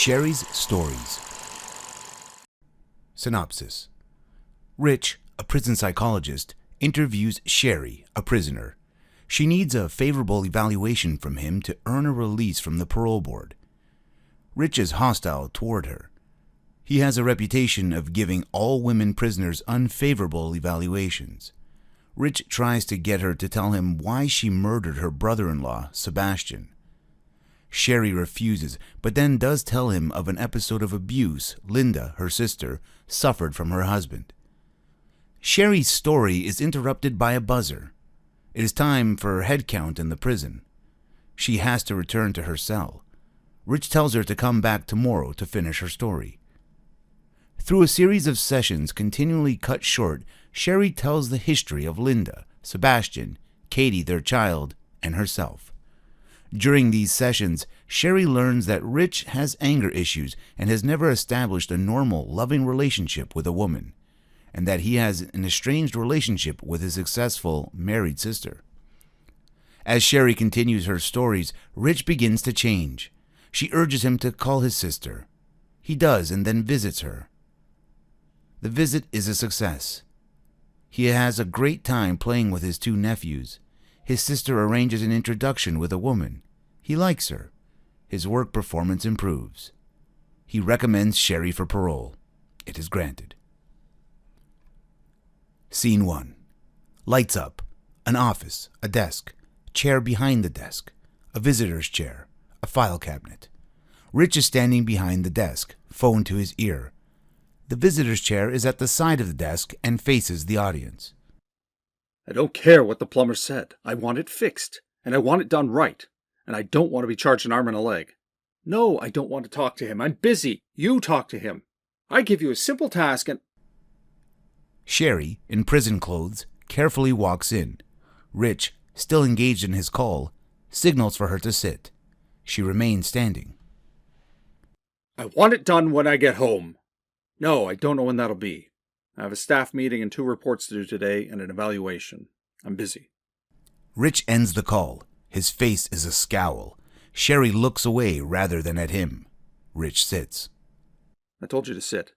Sherry's Stories. Synopsis. Rich, a prison psychologist, interviews Sherry, a prisoner. She needs a favorable evaluation from him to earn a release from the parole board. Rich is hostile toward her. He has a reputation of giving all women prisoners unfavorable evaluations. Rich tries to get her to tell him why she murdered her brother-in-law, Sebastian. Sherry refuses, but then does tell him of an episode of abuse Linda, her sister, suffered from her husband. Sherry's story is interrupted by a buzzer. It is time for her head count in the prison. She has to return to her cell. Rich tells her to come back tomorrow to finish her story. Through a series of sessions continually cut short, Sherry tells the history of Linda, Sebastian, Katie, their child, and herself. During these sessions, Sherry learns that Rich has anger issues and has never established a normal, loving relationship with a woman, and that he has an estranged relationship with his successful, married sister. As Sherry continues her stories, Rich begins to change. She urges him to call his sister. He does and then visits her. The visit is a success. He has a great time playing with his two nephews. His sister arranges an introduction with a woman. He likes her. His work performance improves. He recommends Sherry for parole. It is granted. Scene 1. Lights up. An office, a desk, chair behind the desk, a visitor's chair, a file cabinet. Rich is standing behind the desk, phone to his ear. The visitor's chair is at the side of the desk and faces the audience. I don't care what the plumber said. I want it fixed, and I want it done right, and I don't want to be charged an arm and a leg. No, I don't want to talk to him. I'm busy. You talk to him. I give you a simple task and... Sherry, in prison clothes, carefully walks in. Rich, still engaged in his call, signals for her to sit. She remains standing. I want it done when I get home. No, I don't know when that'll be. I have a staff meeting and 2 reports to do today and an evaluation. I'm busy. Rich ends the call. His face is a scowl. Sherry looks away rather than at him. Rich sits. I told you to sit.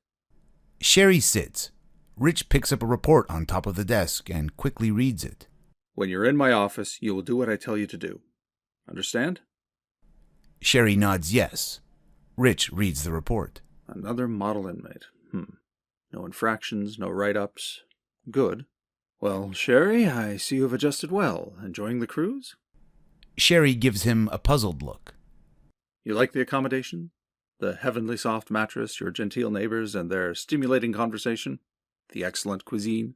Sherry sits. Rich picks up a report on top of the desk and quickly reads it. When you're in my office, you will do what I tell you to do. Understand? Sherry nods yes. Rich reads the report. Another model inmate. No infractions, no write-ups. Good. Well, Sherry, I see you have adjusted well. Enjoying the cruise? Sherry gives him a puzzled look. You like the accommodation? The heavenly soft mattress, your genteel neighbors, and their stimulating conversation? The excellent cuisine?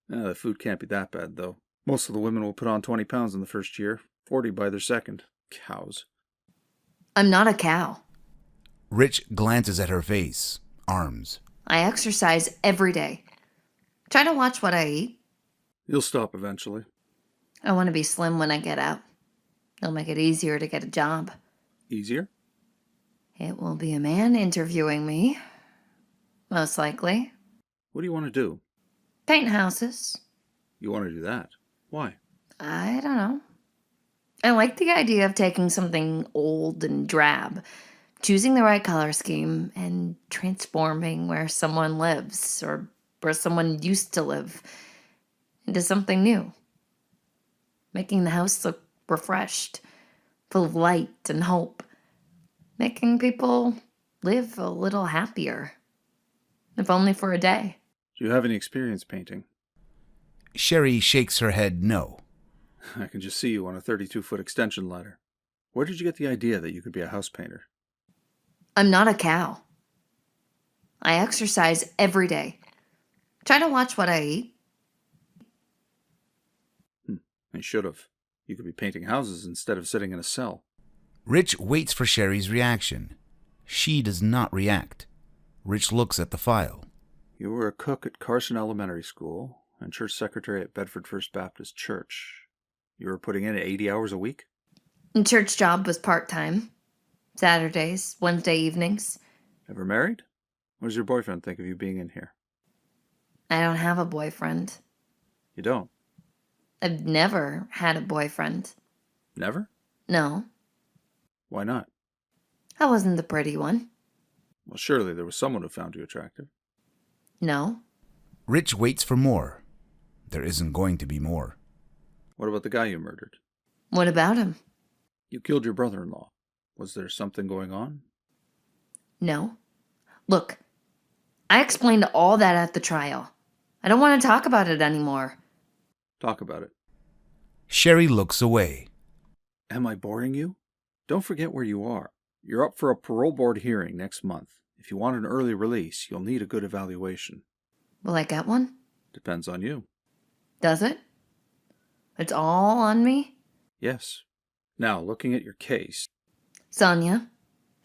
The food can't be that bad, though. Most of the women will put on 20 pounds in the first year, 40 by their second. Cows. I'm not a cow. Rich glances at her face, arms. I exercise every day. Try to watch what I eat. You'll stop eventually. I want to be slim when I get out. It'll make it easier to get a job. Easier? It will be a man interviewing me. Most likely. What do you want to do? Paint houses. You want to do that? Why? I don't know. I like the idea of taking something old and drab, choosing the right color scheme, and transforming where someone lives, or where someone used to live, into something new. Making the house look refreshed, full of light and hope. Making people live a little happier, if only for a day. Do you have any experience painting? Sherry shakes her head no. I can just see you on a 32-foot extension ladder. Where did you get the idea that you could be a house painter? I'm not a cow. I exercise every day. Try to watch what I eat. I should have. You could be painting houses instead of sitting in a cell. Rich waits for Sherry's reaction. She does not react. Rich looks at the file. You were a cook at Carson Elementary School and church secretary at Bedford First Baptist Church. You were putting in 80 hours a week? The church job was part-time. Saturdays, Wednesday evenings. Ever married? What does your boyfriend think of you being in here? I don't have a boyfriend. You don't? I've never had a boyfriend. Never? No. Why not? I wasn't the pretty one. Well, surely there was someone who found you attractive. No. Rich waits for more. There isn't going to be more. What about the guy you murdered? What about him? You killed your brother-in-law. Was there something going on? No. Look, I explained all that at the trial. I don't want to talk about it anymore. Talk about it. Sherry looks away. Am I boring you? Don't forget where you are. You're up for a parole board hearing next month. If you want an early release, you'll need a good evaluation. Will I get one? Depends on you. Does it? It's all on me? Yes. Now, looking at your case. Sonia,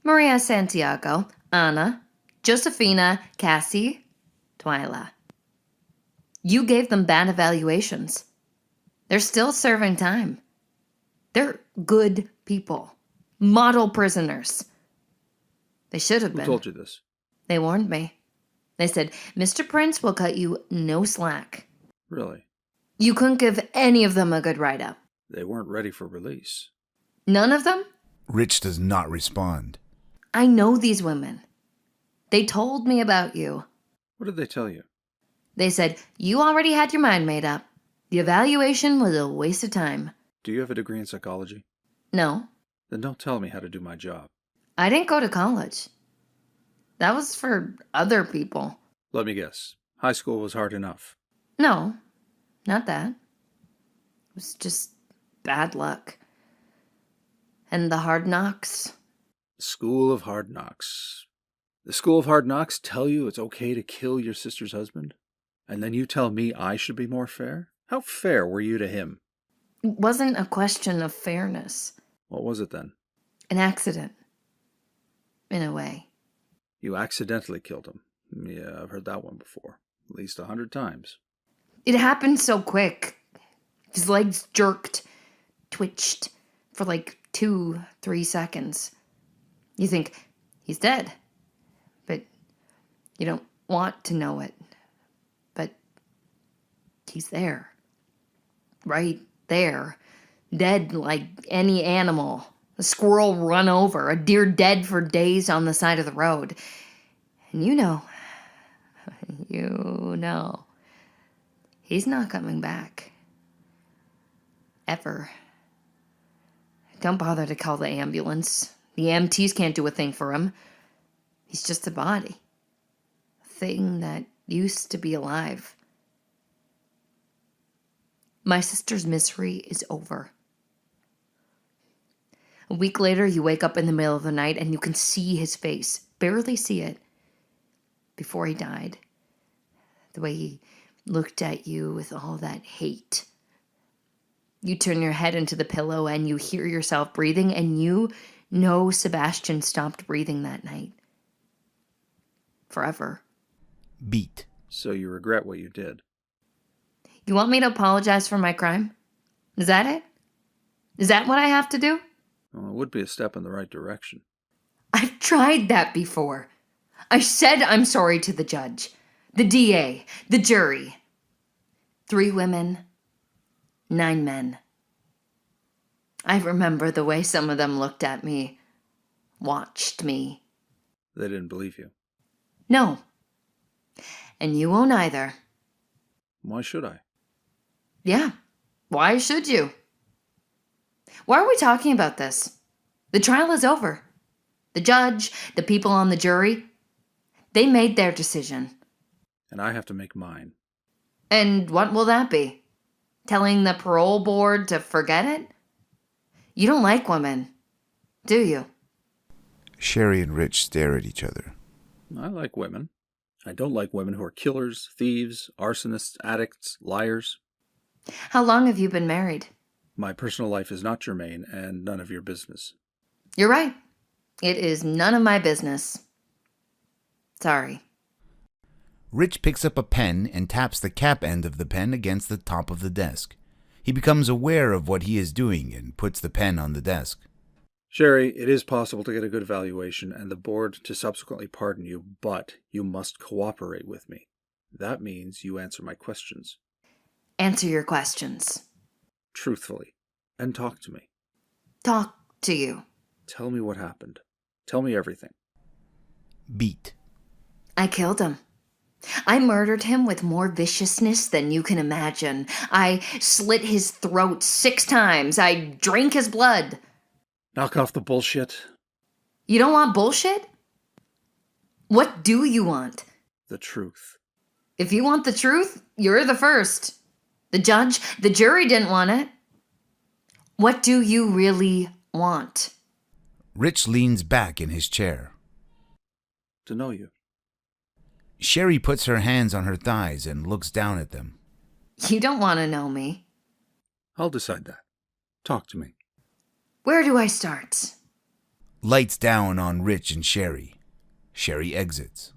Maria Santiago, Anna, Josefina, Cassie, Twyla. You gave them bad evaluations. They're still serving time. They're good people. Model prisoners. They should have been. Who told you this? They warned me. They said, Mr. Prince will cut you no slack. Really? You couldn't give any of them a good write-up. They weren't ready for release. None of them? Rich does not respond. I know these women. They told me about you. What did they tell you? They said, you already had your mind made up. The evaluation was a waste of time. Do you have a degree in psychology? No, Then don't tell me how to do my job. I didn't go to college. That was for other people. Let me guess. High school was hard enough. No, not that. It was just bad luck. And the hard knocks. School of Hard Knocks. The School of Hard Knocks tell you it's okay to kill your sister's husband? And then you tell me I should be more fair? How fair were you to him? It wasn't a question of fairness. What was it then? An accident. In a way. You accidentally killed him. Yeah, I've heard that one before. At least 100 times. It happened so quick. His legs jerked, twitched for like 2-3 seconds. You think he's dead, but you don't want to know it. But he's there. Right there. Dead like any animal. A squirrel run over, a deer dead for days on the side of the road. And you know, he's not coming back. Ever. Don't bother to call the ambulance. The EMTs can't do a thing for him. He's just a body. A thing that used to be alive. My sister's misery is over. A week later, you wake up in the middle of the night and you can see his face. Barely see it. Before he died. The way he looked at you with all that hate. You turn your head into the pillow and you hear yourself breathing, and you know Sebastian stopped breathing that night. Forever. Beat. So you regret what you did. You want me to apologize for my crime? Is that it? Is that what I have to do? Well, it would be a step in the right direction. I've tried that before. I said I'm sorry to the judge, the DA, the jury. 3 women, 9 men. I remember the way some of them looked at me, watched me. They didn't believe you. No. And you won't either. Why should I? Yeah. Why should you? Why are we talking about this? The trial is over. The judge, the people on the jury, they made their decision. And I have to make mine. And what will that be? Telling the parole board to forget it? You don't like women, do you? Sherry and Rich stare at each other. I like women. I don't like women who are killers, thieves, arsonists, addicts, liars. How long have you been married? My personal life is not germane and none of your business. You're right. It is none of my business. Sorry. Rich picks up a pen and taps the cap end of the pen against the top of the desk. He becomes aware of what he is doing and puts the pen on the desk. Sherry, it is possible to get a good evaluation and the board to subsequently pardon you, but you must cooperate with me. That means you answer my questions. Answer your questions. Truthfully. And talk to me. Talk to you. Tell me what happened. Tell me everything. Beat. I killed him. I murdered him with more viciousness than you can imagine. I slit his throat 6 times. I drank his blood. Knock off the bullshit. You don't want bullshit? What do you want? The truth. If you want the truth, you're the first. The judge, the jury didn't want it. What do you really want? Rich leans back in his chair. To know you. Sherry puts her hands on her thighs and looks down at them. You don't want to know me. I'll decide that. Talk to me. Where do I start? Lights down on Rich and Sherry. Sherry exits.